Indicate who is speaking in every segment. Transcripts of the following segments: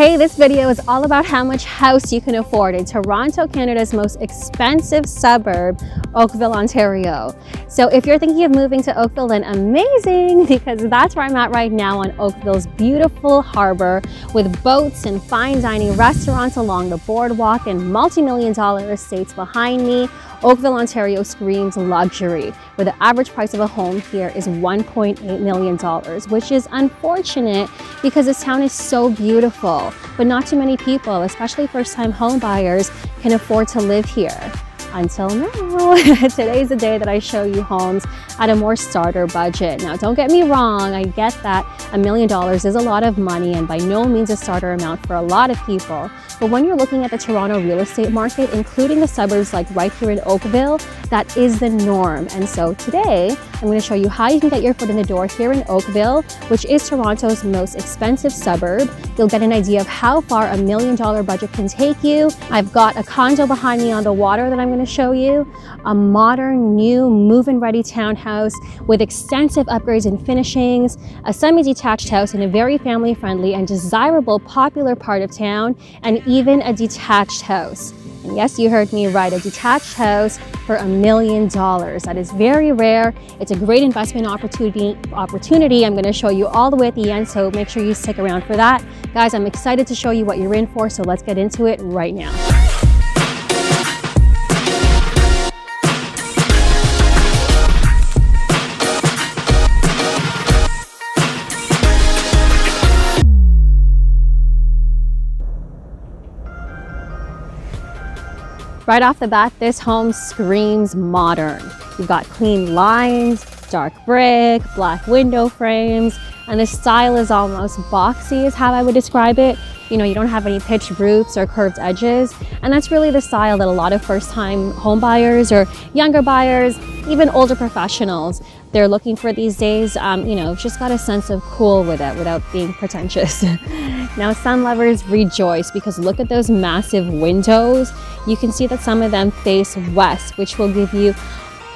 Speaker 1: Hey, this video is all about how much house you can afford in Toronto, Canada's most expensive suburb, Oakville, Ontario. So if you're thinking of moving to Oakville, then amazing, because that's where I'm at right now on Oakville's beautiful harbor with boats and fine dining restaurants along the boardwalk and multi-million-dollar estates behind me. Oakville, Ontario screams luxury, where the average price of a home here is $1.8 million, which is unfortunate because this town is so beautiful, but not too many people, especially first-time home buyers, can afford to live here. Until now. Today's the day that I show you homes at a more starter budget. Now, don't get me wrong, I get that $1 million is a lot of money and by no means a starter amount for a lot of people. But when you're looking at the Toronto real estate market, including the suburbs like right here in Oakville, that is the norm. And so today, I'm going to show you how you can get your foot in the door here in Oakville, which is Toronto's most expensive suburb. You'll get an idea of how far $1 million budget can take you. I've got a condo behind me on the water that I'm going to show you, a modern, new, move-in ready townhouse with extensive upgrades and finishings, a semi-detached house in a very family-friendly and desirable popular part of town, and even a detached house. And yes, you heard me right, a detached house for $1 million. That is very rare. It's a great investment opportunity. I'm going to show you all the way at the end, so make sure you stick around for that. Guys, I'm excited to show you what you're in for, so let's get into it right now. Right off the bat, this home screams modern. You've got clean lines, dark brick, black window frames, and the style is almost boxy is how I would describe it. You know, you don't have any pitched roofs or curved edges, and that's really the style that a lot of first-time home buyers or younger buyers, even older professionals, they're looking for these days. You know, just got a sense of cool with it without being pretentious. Now, sun lovers rejoice because look at those massive windows. You can see that some of them face west, which will give you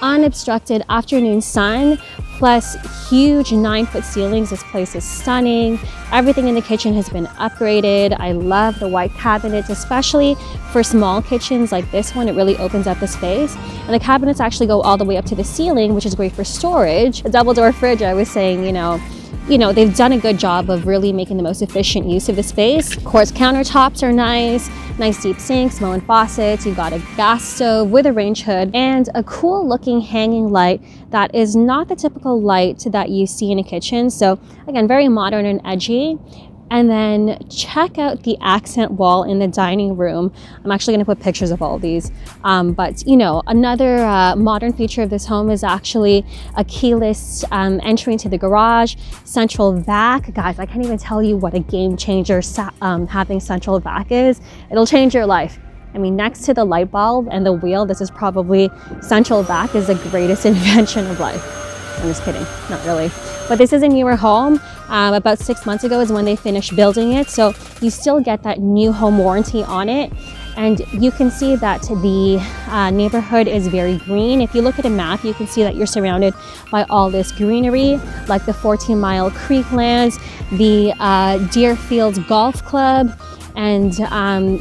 Speaker 1: unobstructed afternoon sun, plus huge 9-foot ceilings. This place is stunning. Everything in the kitchen has been upgraded. I love the white cabinets, especially for small kitchens like this one. It really opens up the space. And the cabinets actually go all the way up to the ceiling, which is great for storage. A double door fridge, I was saying, you know, they've done a good job of really making the most efficient use of the space. Quartz countertops are nice deep sinks, Moen faucets. You've got a gas stove with a range hood and a cool looking hanging light that is not the typical light that you see in a kitchen. So again, very modern and edgy. And then check out the accent wall in the dining room. I'm actually going to put pictures of all of these. But you know, another modern feature of this home is actually a keyless entry into the garage, central vac. Guys, I can't even tell you what a game changer having central vac is. It'll change your life. I mean, next to the light bulb and the wheel, this is probably central vac is the greatest invention of life. I'm just kidding, not really. But this is a newer home. About 6 months ago is when they finished building it. So you still get that new home warranty on it. And you can see that the neighborhood is very green. If you look at a map, you can see that you're surrounded by all this greenery, like the 14-mile creek lands, the Deerfield Golf Club. And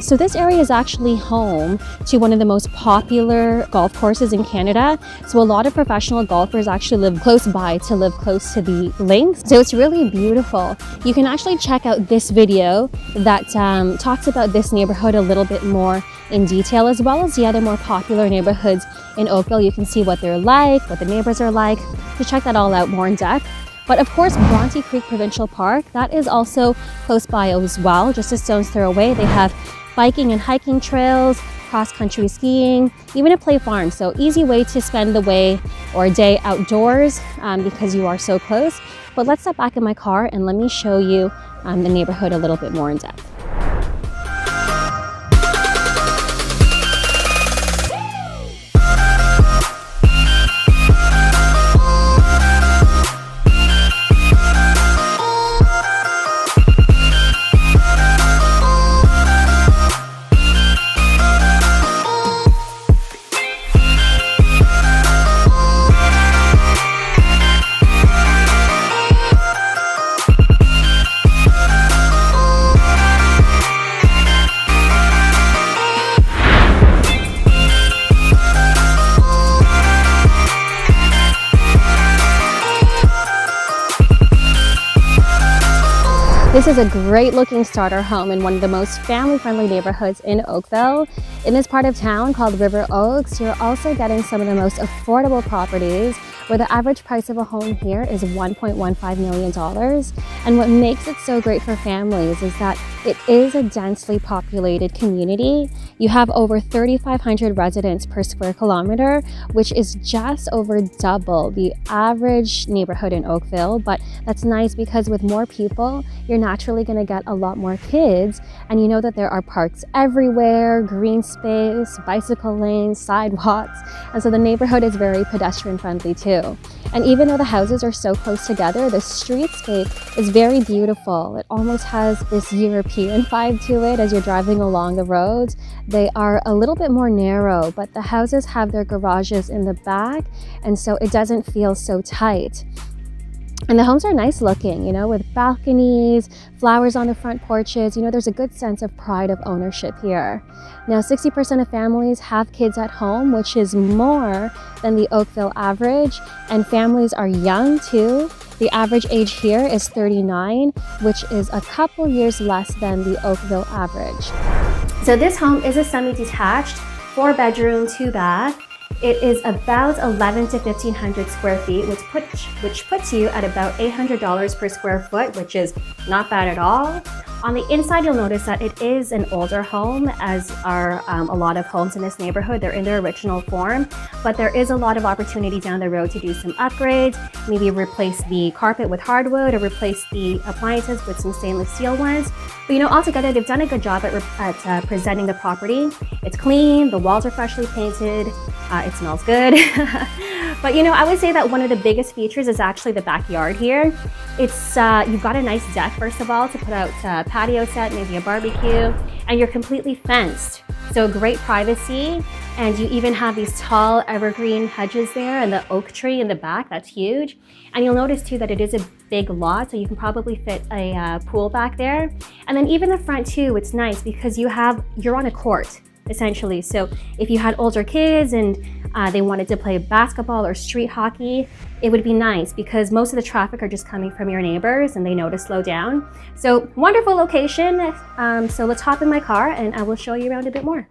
Speaker 1: so this area is actually home to one of the most popular golf courses in Canada. So a lot of professional golfers actually live close by to live close to the links. So it's really beautiful. You can actually check out this video that talks about this neighborhood a little bit more in detail, as well as the other more popular neighborhoods in Oakville. You can see what they're like, what the neighbors are like. So check that all out more in depth. But of course, Bronte Creek Provincial Park, that is also close by as well, just a stone's throw away. They have biking and hiking trails, cross-country skiing, even a play farm. So easy way to spend the way or a day outdoors because you are so close. But let's step back in my car and let me show you the neighborhood a little bit more in depth. This is a great looking starter home in one of the most family-friendly neighborhoods in Oakville. In this part of town called River Oaks, you're also getting some of the most affordable properties, where the average price of a home here is $1.15 million. And what makes it so great for families is that it is a densely populated community. You have over 3,500 residents per square kilometer, which is just over double the average neighborhood in Oakville. But that's nice because with more people, you're naturally going to get a lot more kids. And you know that there are parks everywhere, green space, bicycle lanes, sidewalks. And so the neighborhood is very pedestrian friendly too. And even though the houses are so close together, the streetscape is very beautiful. It almost has this European vibe to it as you're driving along the roads. They are a little bit more narrow, but the houses have their garages in the back, and so it doesn't feel so tight. And the homes are nice looking, you know, with balconies, flowers on the front porches. You know, there's a good sense of pride of ownership here. Now, 60% of families have kids at home, which is more than the Oakville average. And families are young too. The average age here is 39, which is a couple years less than the Oakville average. So this home is a semi-detached, 4-bedroom, 2-bath. It is about 1,100 to 1,500 square feet, which puts you at about $800 per square foot, which is not bad at all. On the inside, you'll notice that it is an older home, as are a lot of homes in this neighborhood. They're in their original form, but there is a lot of opportunity down the road to do some upgrades, maybe replace the carpet with hardwood or replace the appliances with some stainless steel ones. But you know, altogether, they've done a good job at presenting the property. It's clean, the walls are freshly painted, it smells good. But you know, I would say that one of the biggest features is actually the backyard here. It's you've got a nice deck, first of all, to put out a patio set, maybe a barbecue, and you're completely fenced. So great privacy, and you even have these tall evergreen hedges there and the oak tree in the back. That's huge. And you'll notice too that it is a big lot, so you can probably fit a pool back there. And then even the front too, it's nice because you're on a court, essentially. So if you had older kids and they wanted to play basketball or street hockey, it would be nice because most of the traffic are just coming from your neighbors and they know to slow down. So wonderful location. So let's hop in my car and I will show you around a bit more.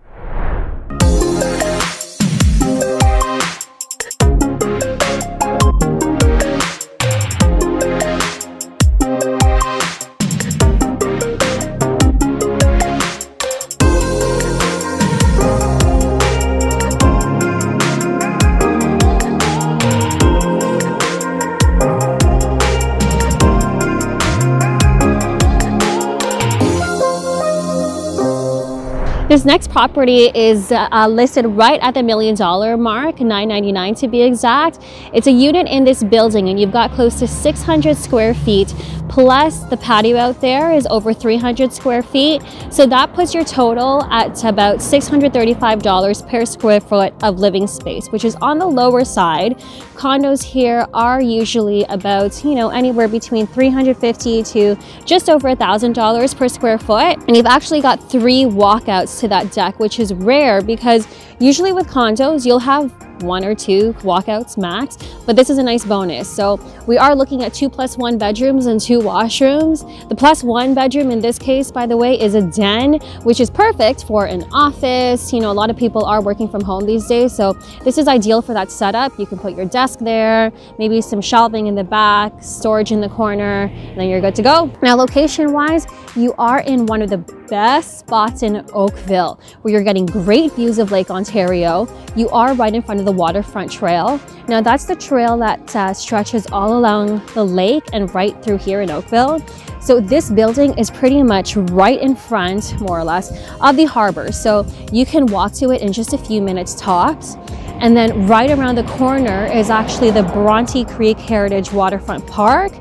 Speaker 1: This next property is listed right at the $1 million mark, $999 to be exact. It's a unit in this building and you've got close to 600 square feet, plus the patio out there is over 300 square feet. So that puts your total at about $635 per square foot of living space, which is on the lower side. Condos here are usually about, you know, anywhere between $350 to just over $1,000 per square foot. And you've actually got 3 walkouts to that deck, which is rare because usually with condos, you'll have 1 or 2 walkouts max, but this is a nice bonus. So we are looking at 2 + 1 bedrooms and 2 washrooms. The +1 bedroom in this case, by the way, is a den, which is perfect for an office. You know, a lot of people are working from home these days, so this is ideal for that setup. You can put your desk there, maybe some shelving in the back, storage in the corner, and then you're good to go. Now, location-wise, you are in one of the best spots in Oakville, where you're getting great views of Lake Ontario. You are right in front of the waterfront trail. Now that's the trail that stretches all along the lake and right through here in Oakville. So this building is pretty much right in front, more or less, of the harbor. So you can walk to it in just a few minutes tops. And then right around the corner is actually the Bronte Creek Heritage Waterfront Park.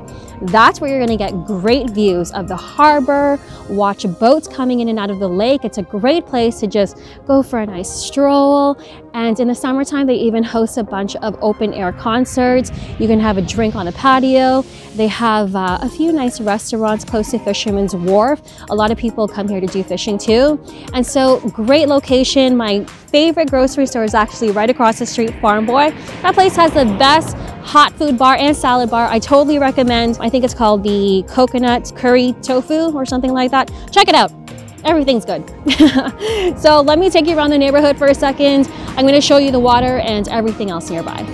Speaker 1: That's where you're going to get great views of the harbor, watch boats coming in and out of the lake. It's a great place to just go for a nice stroll. And in the summertime, they even host a bunch of open air concerts. You can have a drink on the patio. They have a few nice restaurants close to Fisherman's Wharf. A lot of people come here to do fishing too. And so great location. My favorite grocery store is actually right across the street, Farm Boy. That place has the best hot food bar and salad bar. I totally recommend. I think it's called the coconut curry tofu or something like that. Check it out. Everything's good. So let me take you around the neighborhood for a second. I'm going to show you the water and everything else nearby.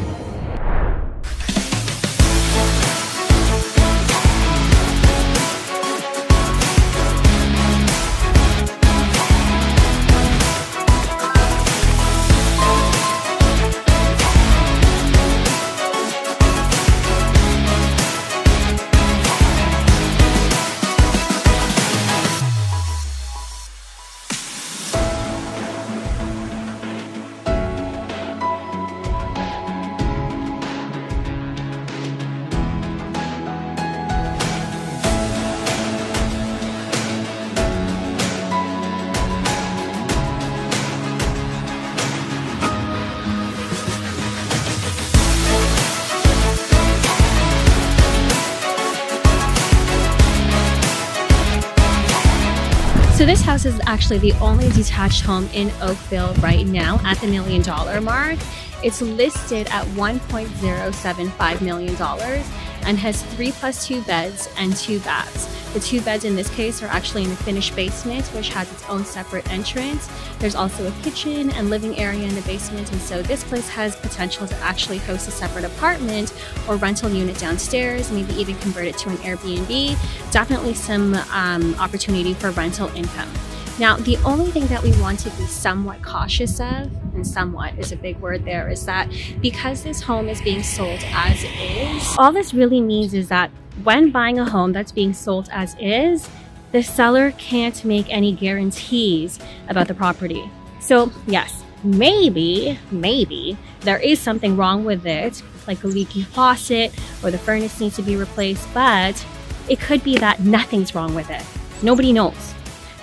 Speaker 1: So this house is actually the only detached home in Oakville right now at the $1 million mark. It's listed at $1.075 million and has 3+2 beds and 2 baths. The 2 beds in this case are actually in a finished basement, which has its own separate entrance. There's also a kitchen and living area in the basement, and so this place has potential to actually host a separate apartment or rental unit downstairs, maybe even convert it to an Airbnb. Definitely some opportunity for rental income. Now, the only thing that we want to be somewhat cautious of, and somewhat is a big word there, is that because this home is being sold as is, all this really means is that when buying a home that's being sold as is, the seller can't make any guarantees about the property. So yes, maybe there is something wrong with it, like a leaky faucet or the furnace needs to be replaced, but it could be that nothing's wrong with it. Nobody knows.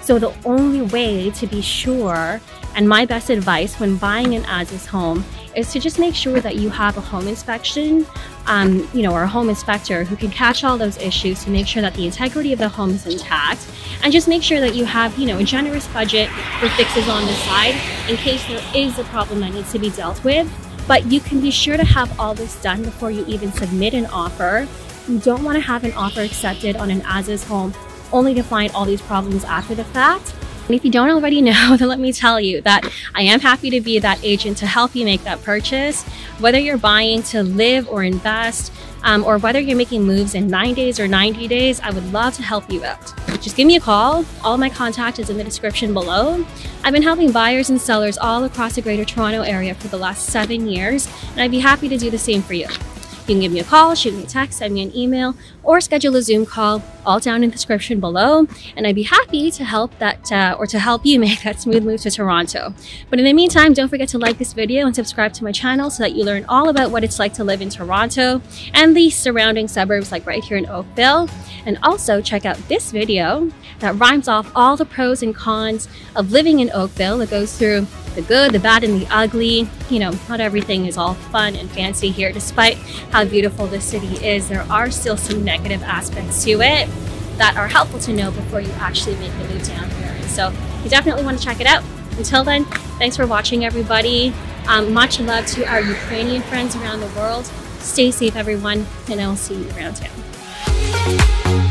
Speaker 1: So the only way to be sure, and my best advice when buying an as-is home, is to just make sure that you have a home inspection, or a home inspector who can catch all those issues to make sure that the integrity of the home is intact, and just make sure that you have, a generous budget for fixes on the side in case there is a problem that needs to be dealt with. But you can be sure to have all this done before you even submit an offer. You don't want to have an offer accepted on an as-is home only to find all these problems after the fact. And if you don't already know, then let me tell you that I am happy to be that agent to help you make that purchase. Whether you're buying to live or invest, or whether you're making moves in 9 days or 90 days, I would love to help you out. Just give me a call. All my contact is in the description below. I've been helping buyers and sellers all across the Greater Toronto area for the last 7 years, and I'd be happy to do the same for you. You can give me a call, shoot me a text, send me an email, or schedule a Zoom call, all down in the description below. And I'd be happy to help help you make that smooth move to Toronto. But in the meantime, don't forget to like this video and subscribe to my channel so that you learn all about what it's like to live in Toronto and the surrounding suburbs like right here in Oakville. And also check out this video that rhymes off all the pros and cons of living in Oakville. It goes through the good, the bad, and the ugly. Not everything is all fun and fancy here. Despite how beautiful this city is, there are still some negative aspects to it that are helpful to know before you actually make the move down here. And so you definitely want to check it out. Until then, thanks for watching, everybody. Much love to our Ukrainian friends around the world. Stay safe, everyone, and I will see you around town.